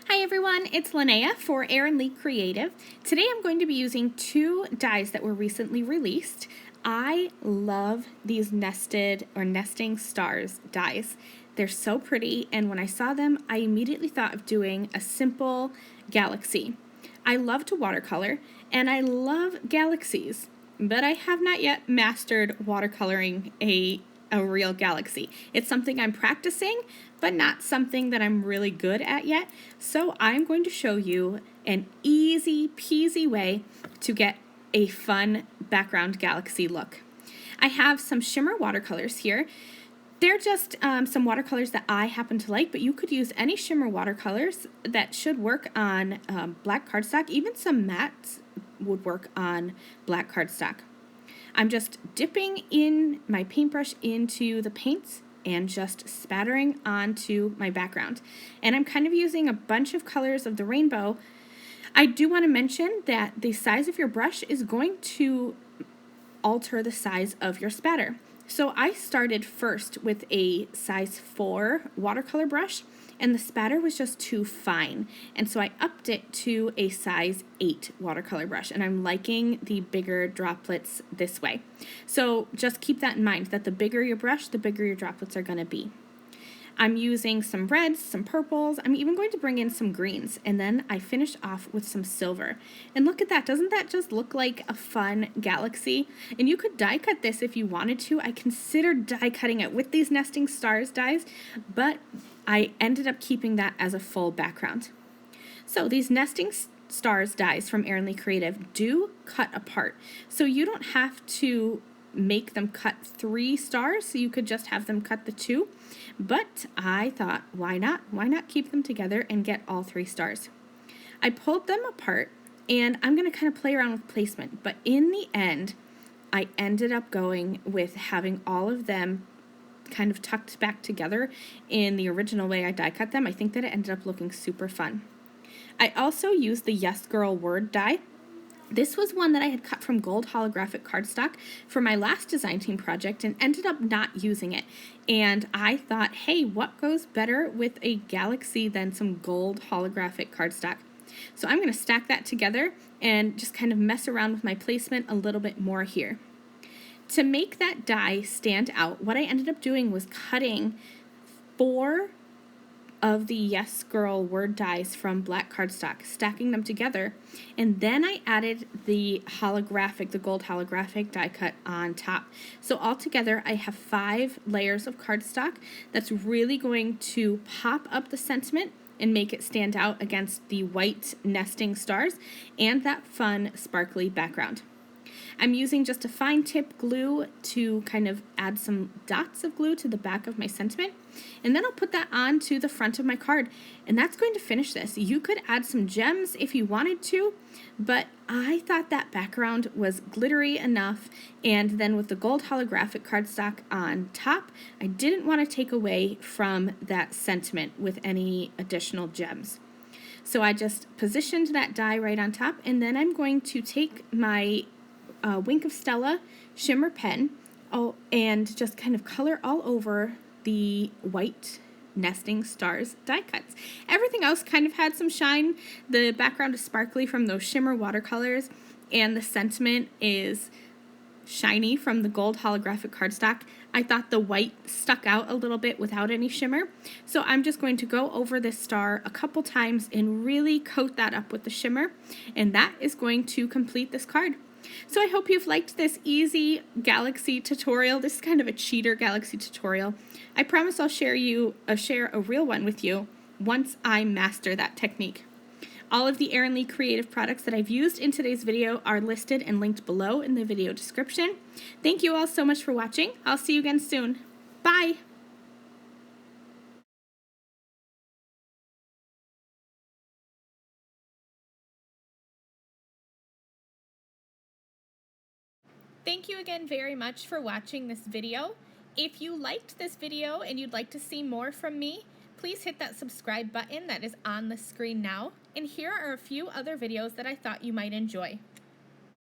Hi everyone, it's Lynnea for Erin Lee Creative. Today I'm going to be using two dies that were recently released. I love these nested or nesting stars dies. They're so pretty, and when I saw them, I immediately thought of doing a simple galaxy. I love to watercolor, and I love galaxies, but I have not yet mastered watercoloring a real galaxy. It's something I'm practicing, but not something that I'm really good at yet. So I'm going to show you an easy peasy way to get a fun background galaxy look. I have some shimmer watercolors here. They're just some watercolors that I happen to like, but you could use any shimmer watercolors that should work on black cardstock. Even some mattes would work on black cardstock. I'm just dipping in my paintbrush into the paints and just spattering onto my background. And I'm kind of using a bunch of colors of the rainbow. I do want to mention that the size of your brush is going to alter the size of your spatter. So I started first with a size 4 watercolor brush, and the spatter was just too fine. And so I upped it to a size 8 watercolor brush, and I'm liking the bigger droplets this way. So just keep that in mind, that the bigger your brush, the bigger your droplets are going to be. I'm using some reds, some purples. I'm even going to bring in some greens, and then I finish off with some silver. And look at that. Doesn't that just look like a fun galaxy? And you could die cut this if you wanted to. I considered die cutting it with these nesting stars dies, but I ended up keeping that as a full background. So these nesting stars dies from Erin Lee Creative do cut apart. So you don't have to make them cut 3 stars, so you could just have them cut the 2. But I thought, why not? Why not keep them together and get all 3 stars? I pulled them apart, and I'm going to kind of play around with placement, but in the end, I ended up going with having all of them kind of tucked back together in the original way I die cut them. I think that it ended up looking super fun. I also used the Yes Girl word die. This was one that I had cut from gold holographic cardstock for my last design team project and ended up not using it. And I thought, hey, what goes better with a galaxy than some gold holographic cardstock? So I'm going to stack that together and just kind of mess around with my placement a little bit more here. To make that die stand out, what I ended up doing was cutting 4 of the Yes Girl word dies from black cardstock, stacking them together, and then I added the gold holographic die cut on top. So altogether I have 5 layers of cardstock that's really going to pop up the sentiment and make it stand out against the white nesting stars and that fun sparkly background. I'm using just a fine tip glue to kind of add some dots of glue to the back of my sentiment, and then I'll put that onto the front of my card, and that's going to finish this. You could add some gems if you wanted to, but I thought that background was glittery enough, and then with the gold holographic cardstock on top, I didn't want to take away from that sentiment with any additional gems. So I just positioned that die right on top, and then I'm going to take my Wink of Stella shimmer pen and just kind of color all over the white nesting stars die cuts. Everything else kind of had some shine. The background is sparkly from those shimmer watercolors, and the sentiment is shiny from the gold holographic cardstock. I thought the white stuck out a little bit without any shimmer, so I'm just going to go over this star a couple times and really coat that up with the shimmer, and that is going to complete this card. So I hope you've liked this easy galaxy tutorial. This is kind of a cheater galaxy tutorial. I promise I'll share a real one with you once I master that technique. All of the Erin Lee Creative products that I've used in today's video are listed and linked below in the video description. Thank you all so much for watching. I'll see you again soon. Bye! Thank you again very much for watching this video. If you liked this video and you'd like to see more from me, please hit that subscribe button that is on the screen now. And here are a few other videos that I thought you might enjoy.